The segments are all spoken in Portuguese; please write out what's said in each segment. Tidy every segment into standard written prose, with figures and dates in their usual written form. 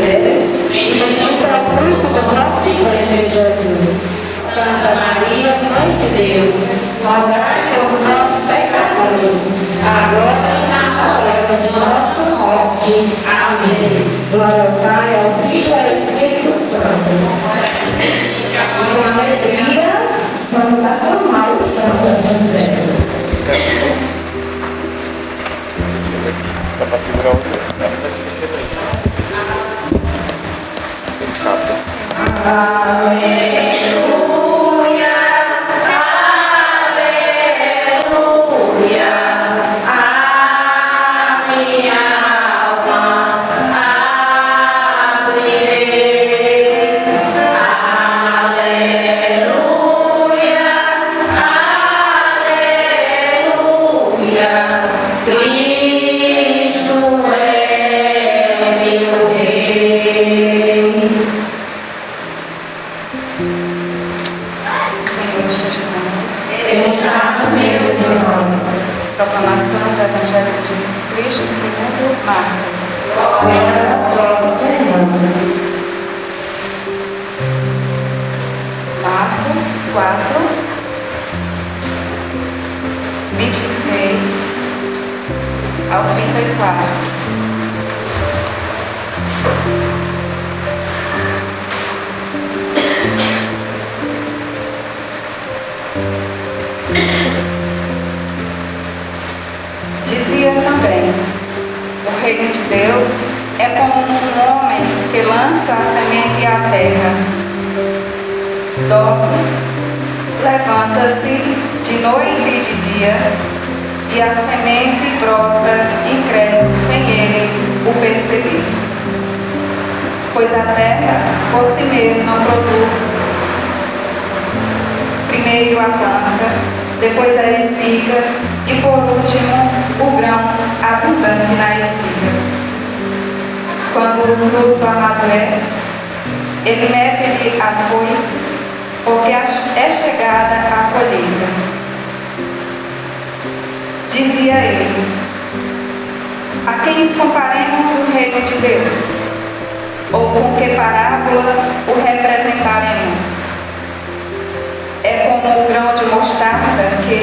mulheres, e bendito é o fruto do vosso ventre, Jesus. Santa Maria, Mãe de Deus, rogai por nós, pecadores, agora e na hora de nossa morte. Amém. Glória ao Pai, ao Filho e ao Espírito Santo. Com alegria, vamos aclamar o Santo Evangelho. Dá pra segurar o texto, né? Vai se mexer aí. Aleluia, aleluia, a minha alma abrirei. Aleluia, aleluia, Cristo é meu Rei. Senhor esteja conosco. Ele está no meio de nós. Proclamação do Evangelho de Jesus Cristo segundo Marcos. Glória a vós, Senhor. Marcos 4, 26 ao 34. Dizia também: o reino de Deus é como um homem que lança a semente à terra. Dorme, levanta-se de noite e de dia, e a semente brota e cresce sem ele o perceber. Pois a terra por si mesma produz primeiro a planta, depois a espiga e por último o grão abundante na espiga. Quando o fruto amadurece, ele mete-lhe a foice, porque é chegada a colheita. Dizia ele: a quem comparemos o reino de Deus? Ou com que parábola o representaremos? É como o grão de mostarda que,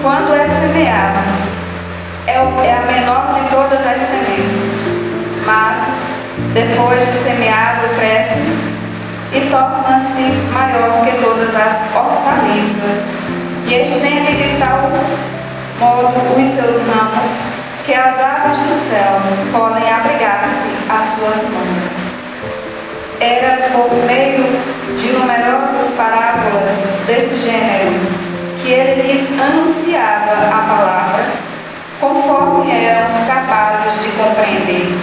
quando é semeado, é a menor de todas as sementes, mas, depois de semeado, cresce e torna-se maior que todas as hortaliças, e estende de tal modo os seus ramos que as aves do céu podem abrigar-se à sua sombra. Era por meio de numerosas parábolas desse gênero que ele lhes anunciava a palavra, conforme eram capazes de compreender,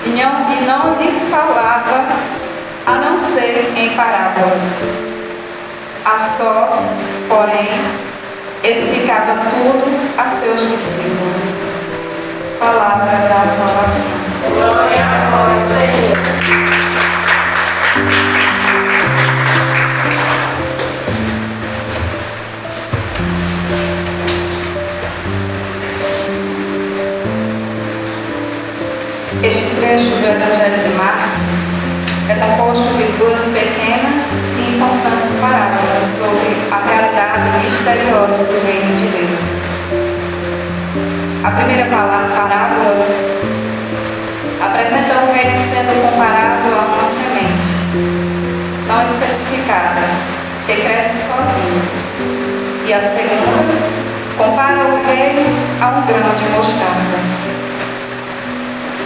e não lhes falava a não ser em parábolas. A sós, porém, explicava tudo a seus discípulos. Palavra da salvação. Glória a vós, Senhor. Este trecho do Evangelho de Marcos é composto de duas pequenas e importantes parábolas sobre a realidade misteriosa do reino de Deus. A primeira parábola apresenta o reino sendo comparado a uma semente não especificada, que cresce sozinha. E a segunda compara o reino a um grão de mostarda.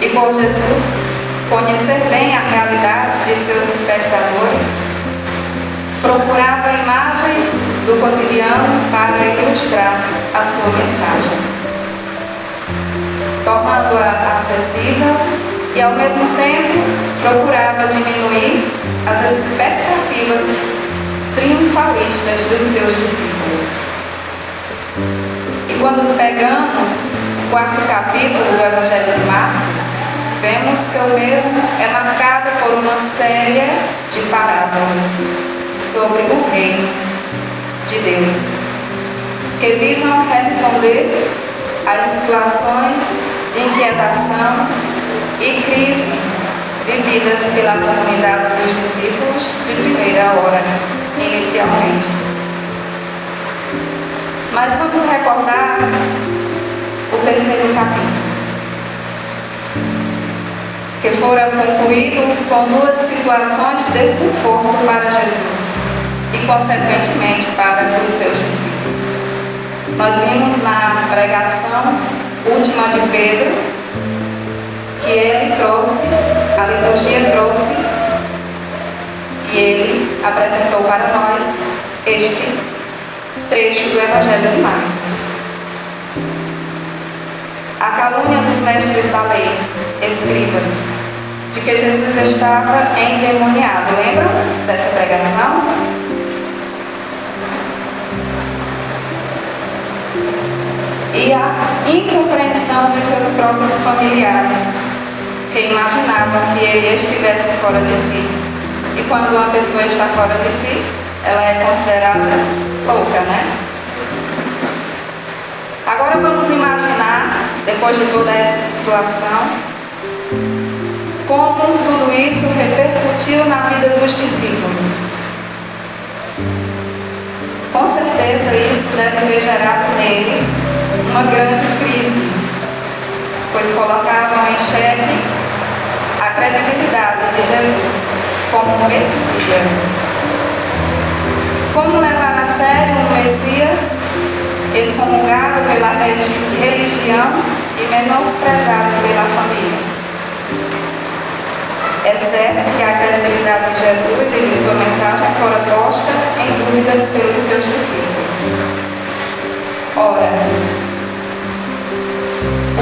E por Jesus conhecer bem a realidade de seus espectadores, procurava imagens do cotidiano para ilustrar a sua mensagem, tornando-a acessível e, ao mesmo tempo, procurava diminuir as expectativas triunfalistas dos seus discípulos. E quando pegamos o 4º capítulo do Evangelho de Marcos, vemos que o mesmo é marcado por uma série de parábolas sobre o reino de Deus, que visam responder às situações de inquietação e crise vividas pela comunidade dos discípulos de primeira hora, inicialmente. Mas vamos recordar o terceiro capítulo, que fora concluído com duas situações de desconforto para Jesus e, consequentemente, para os seus discípulos. Nós vimos na pregação última de Pedro que ele trouxe, a liturgia trouxe, e ele apresentou para nós este trecho do Evangelho de Marcos. A calúnia dos mestres da lei, escribas, de que Jesus estava endemoniado. Lembram dessa pregação? E a incompreensão dos seus próprios familiares, que imaginavam que ele estivesse fora de si. E quando uma pessoa está fora de si, ela é considerada louca, né? Agora vamos imaginar, depois de toda essa situação, como tudo isso repercutiu na vida dos discípulos. Com certeza isso deve ter gerado neles uma grande crise, pois colocavam em xeque a credibilidade de Jesus como Messias. Como levar a sério um Messias excomungado pela religião e menosprezado pela família? É certo que a credibilidade de Jesus e de sua mensagem fora posta em dúvidas pelos seus discípulos. Ora,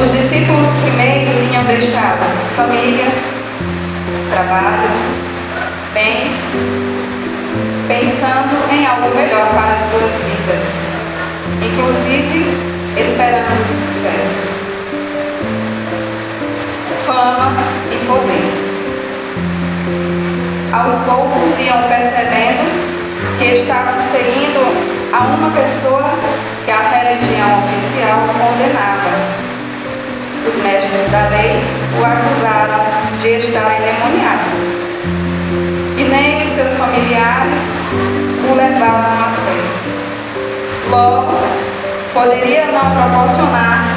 os discípulos primeiro tinham deixado família, trabalho, bens, pensando em algo melhor para as suas vidas, inclusive esperando sucesso, fama e poder. Aos poucos iam percebendo que estavam seguindo a uma pessoa que a religião oficial condenava. Os mestres da lei o acusaram de estar endemoniado. E nem os seus familiares o levavam a sério. Logo, poderia não proporcionar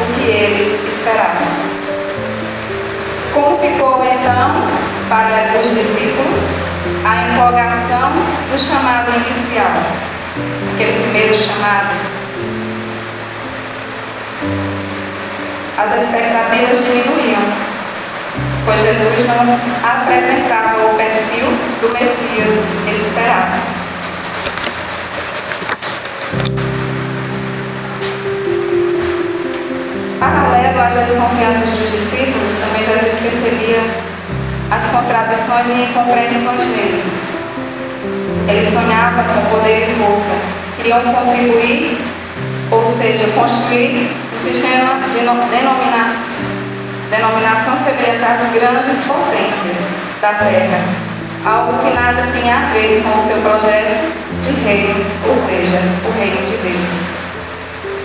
o que eles esperavam. Como ficou então para os discípulos a empolgação do chamado inicial, aquele primeiro chamado? As expectativas diminuíam, pois Jesus não apresentava o perfil do Messias esperado. Paralelo às desconfianças dos discípulos, também Jesus percebia as contradições e incompreensões deles. Eles sonhavam com poder e força, queriam contribuir, ou seja, construir um sistema de denominação semelhante às grandes potências da terra, algo que nada tinha a ver com o seu projeto de reino, ou seja, o reino de Deus.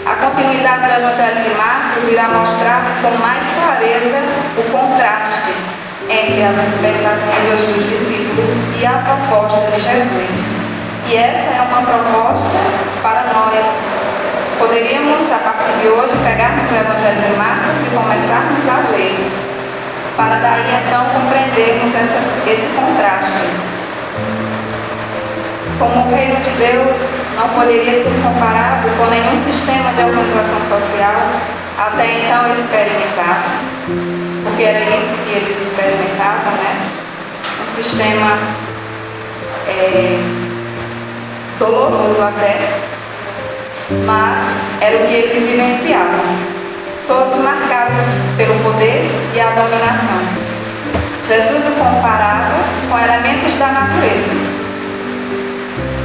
A continuidade do Evangelho de Marcos irá mostrar com mais clareza o contraste entre as expectativas dos discípulos e a proposta de Jesus. E essa é uma proposta para nós. Poderíamos, a partir de hoje, pegarmos o Evangelho de Marcos e começarmos a ler, para daí então compreendermos esse contraste. Como o reino de Deus não poderia ser comparado com nenhum sistema de organização social até então experimentado, porque era isso que eles experimentavam, né? Um sistema doloroso até, mas era o que eles vivenciavam, todos marcados pelo poder e a dominação. Jesus o comparava com elementos da natureza,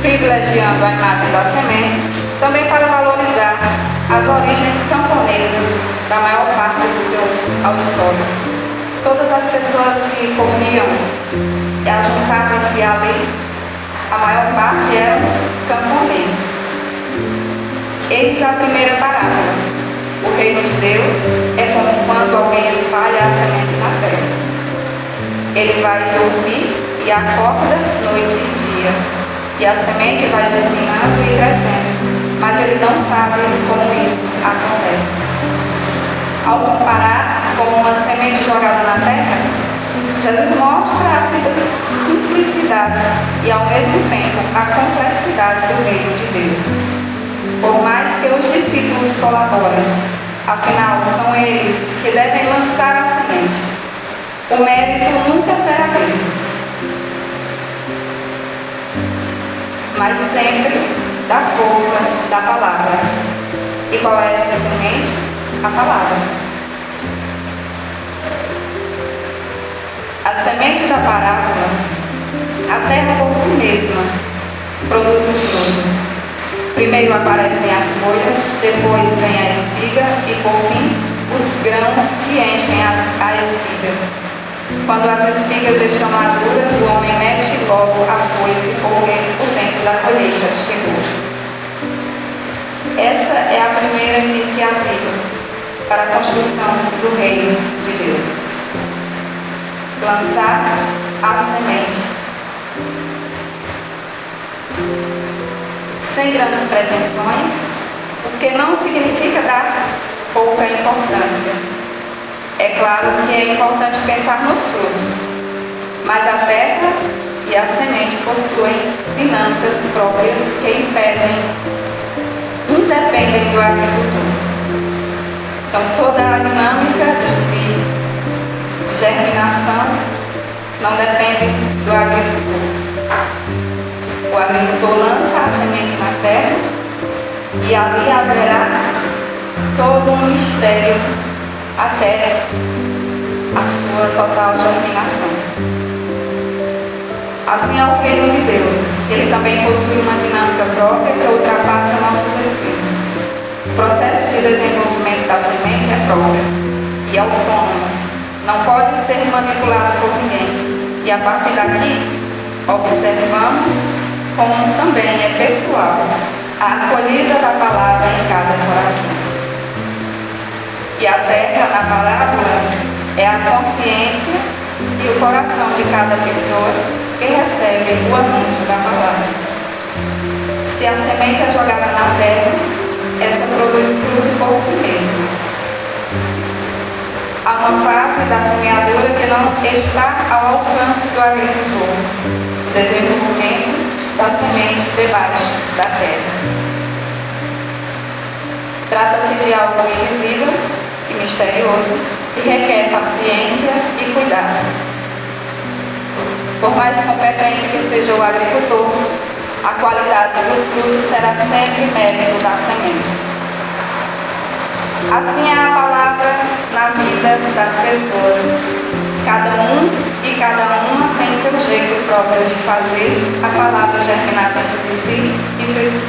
privilegiando a imagem da semente, também para valorizar as origens camponesas da maior parte do seu auditório. Todas as pessoas que corriam e ajuntavam-se ali, a maior parte eram camponeses. Eis a primeira parábola. O reino de Deus é como quando alguém espalha a semente na terra. Ele vai dormir e acorda noite e dia, e a semente vai germinando e crescendo, mas ele não sabe como isso acontece. Ao comparar com uma semente jogada na terra, Jesus mostra a simplicidade e, ao mesmo tempo, a complexidade do reino de Deus. Por mais que os discípulos colaborem, afinal, são eles que devem lançar a semente. O mérito nunca será deles, mas sempre da força da palavra. E qual é essa semente? A palavra. A semente da parábola, a terra por si mesma, produz o fruto. Primeiro aparecem as folhas, depois vem a espiga e, por fim, os grãos que enchem a espiga. Quando as espigas estão maduras, o homem mete logo a foice, porque o tempo da colheita chegou. Essa é a primeira iniciativa para a construção do reino de Deus. Lançar a semente. Sem grandes pretensões, o que não significa dar pouca importância. É claro que é importante pensar nos frutos, mas a terra e a semente possuem dinâmicas próprias que independem do agricultor. Então, toda a dinâmica de germinação não depende do agricultor. O agricultor lança a semente na terra e ali haverá todo um mistério até a sua total germinação. Assim é o reino de Deus. Ele também possui uma dinâmica própria que ultrapassa nossos esquemas. O processo de desenvolvimento da semente é próprio e autônomo. Não pode ser manipulado por ninguém. E a partir daqui, observamos como também é pessoal a acolhida da palavra em cada coração. E a terra, na parábola, é a consciência e o coração de cada pessoa que recebe o anúncio da palavra. Se a semente é jogada na terra, essa produz fruto por si mesma. Há uma fase da semeadura que não está ao alcance do agricultor, o desenvolvimento da semente debaixo da terra. Trata-se de algo invisível e misterioso que requer paciência e cuidado. Por mais competente que seja o agricultor, a qualidade dos frutos será sempre mérito da semente. Assim é a palavra na vida das pessoas. Cada um e cada uma tem seu jeito próprio de fazer a palavra germinar dentro de si e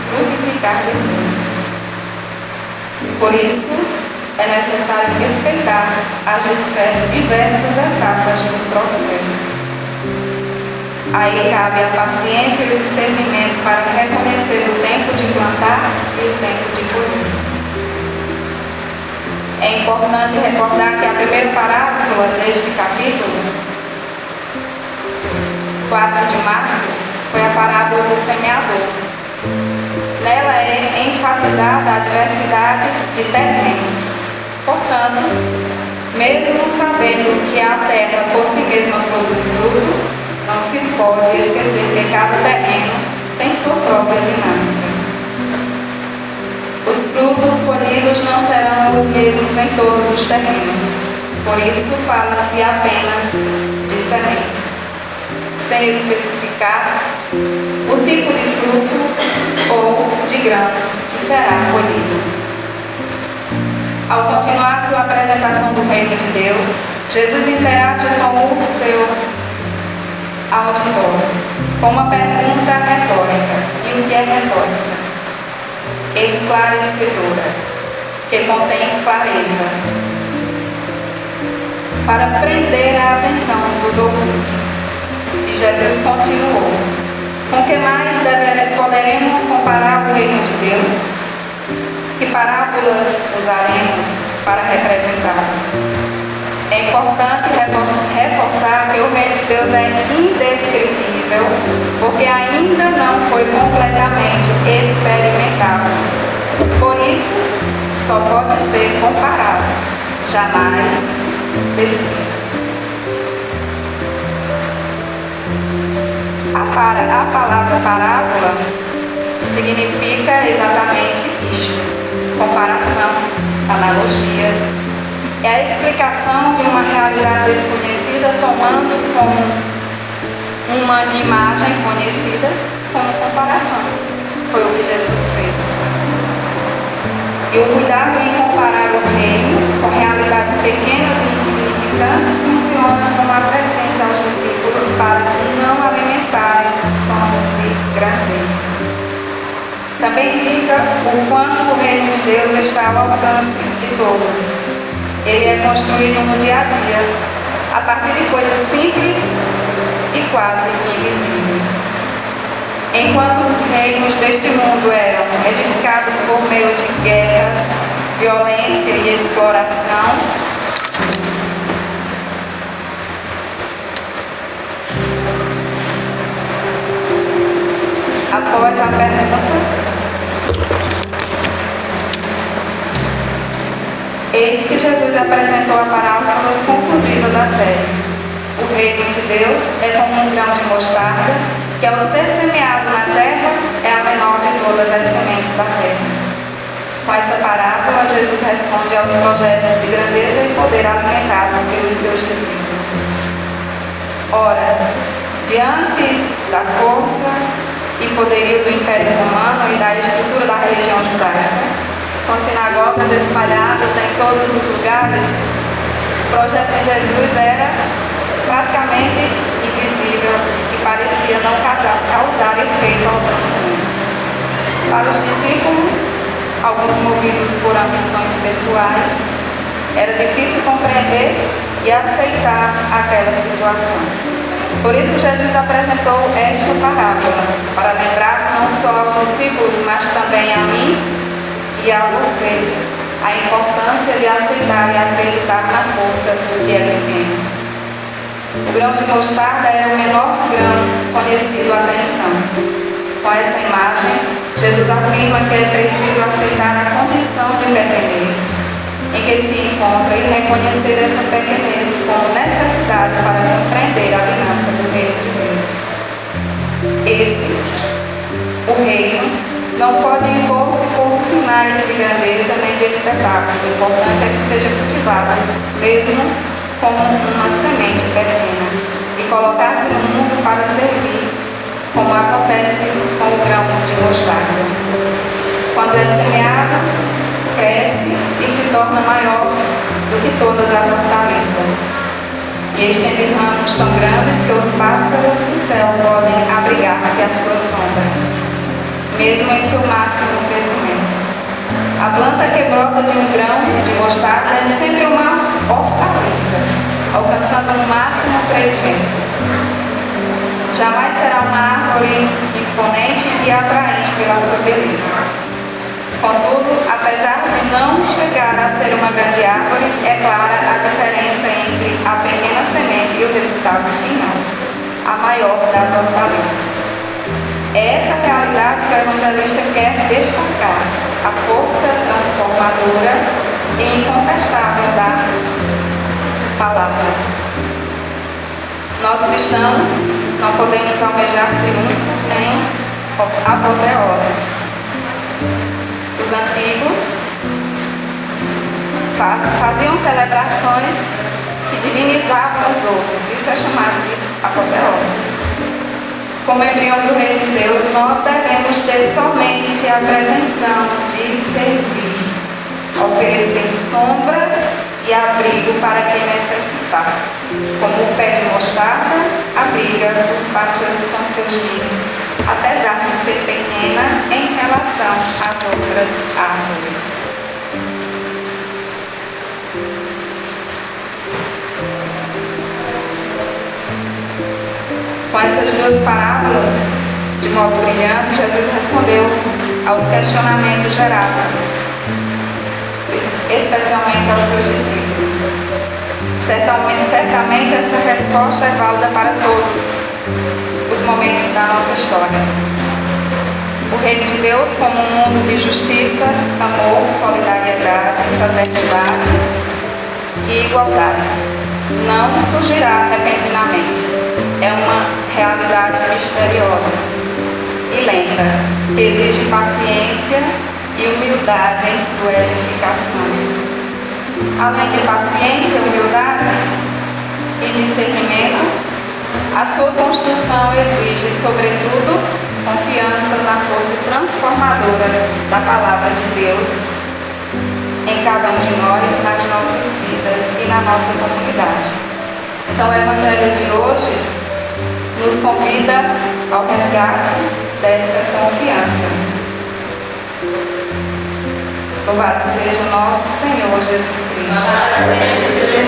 frutificar depois. Por isso, é necessário respeitar as diversas etapas do processo. Aí cabe a paciência e o discernimento para reconhecer o tempo de plantar e o tempo de colher. É importante recordar que a primeira parábola deste capítulo 4 de Marcos foi a parábola do semeador. Nela é enfatizada a diversidade de terrenos. Portanto, mesmo sabendo que a terra por si mesma produz fruto, não se pode esquecer que cada terreno tem sua própria dinâmica. Os frutos colhidos não serão os mesmos em todos os terrenos. Por isso, fala-se apenas de semente, sem especificar o tipo de fruto ou de grão que será colhido. Ao continuar sua apresentação do reino de Deus, Jesus interage com o seu auditório com uma pergunta retórica. E o que é retórica? Esclarecedora, que contém clareza, para prender a atenção dos ouvintes. E Jesus continuou: com que mais poderemos comparar o reino de Deus? Que parábolas usaremos para representá-lo? É importante reforçar que o reino de Deus é indescritível, porque ainda não foi completamente experimentado. Por isso, só pode ser comparado, jamais descrito. A palavra parábola significa exatamente isto: comparação, analogia. É a explicação de uma realidade desconhecida tomando como uma imagem conhecida como comparação. Foi o que Jesus fez. E o cuidado em comparar o reino com realidades pequenas e insignificantes funciona como advertência aos discípulos para não alimentarem sonhos de grandeza. Também indica o quanto o reino de Deus está ao alcance de todos. Ele é construído no dia a dia, a partir de coisas simples e quase invisíveis. Enquanto os reinos deste mundo eram edificados por meio de guerras, violência e exploração, após a pergunta, eis que Jesus apresentou a parábola conclusiva da série. O reino de Deus é como um grão de mostarda, que ao ser semeado na terra, é a menor de todas as sementes da terra. Com essa parábola, Jesus responde aos projetos de grandeza e poder alimentados pelos seus discípulos. Ora, diante da força e poderio do Império Romano e da estrutura da religião judaica, com sinagogas espalhadas em todos os lugares, o projeto de Jesus era praticamente invisível e parecia não causar efeito algum. Para os discípulos, alguns movidos por ambições pessoais, era difícil compreender e aceitar aquela situação. Por isso Jesus apresentou esta parábola, para lembrar não só aos discípulos, mas também a mim e a você, a importância de aceitar e acreditar na força que é pequena. O grão de mostarda era o menor grão conhecido até então. Com essa imagem, Jesus afirma que é preciso aceitar a condição de pequenez em que se encontra e reconhecer essa pequenez como necessidade para compreender a dinâmica do reino de Deus. Esse, o reino, não pode impor-se por sinais de grandeza nem de espetáculo. O importante é que seja cultivado, mesmo como uma semente pequena, e colocar-se no mundo para servir, como acontece com o grão de mostarda. Quando é semeado, cresce e se torna maior do que todas as hortaliças, e estende ramos tão grandes que os pássaros do céu podem abrigar-se à sua sombra, mesmo em seu máximo crescimento. A planta que brota de um grão de mostarda é sempre uma hortaliça, alcançando no máximo 3 metros. Jamais será uma árvore imponente e atraente pela sua beleza. Contudo, apesar de não chegar a ser uma grande árvore, é clara a diferença entre a pequena semente e o resultado final, a maior das hortaliças. É essa realidade que o evangelista quer destacar, a força transformadora e incontestável da palavra. Nós cristãos não podemos almejar triunfos nem apoteoses. Os antigos faziam celebrações que divinizavam os outros. Isso é chamado de apoteoses. Como embrião do reino de Deus, nós devemos ter somente a pretensão de servir, oferecer sombra e abrigo para quem necessitar. Como o pé de mostarda abriga os pássaros com seus ninhos, apesar de ser pequena em relação às outras árvores. Com essas duas parábolas, de modo brilhante, Jesus respondeu aos questionamentos gerados, especialmente aos seus discípulos. Certamente essa resposta é válida para todos os momentos da nossa história. O reino de Deus como um mundo de justiça, amor, solidariedade, fraternidade e igualdade não surgirá repentinamente. É uma realidade misteriosa e lenta, que exige paciência e humildade em sua edificação. Além de paciência, humildade e discernimento, a sua construção exige, sobretudo, confiança na força transformadora da Palavra de Deus em cada um de nós, nas nossas vidas e na nossa comunidade. Então, o Evangelho de hoje nos convida ao resgate dessa confiança. Louvado seja o nosso Senhor Jesus Cristo.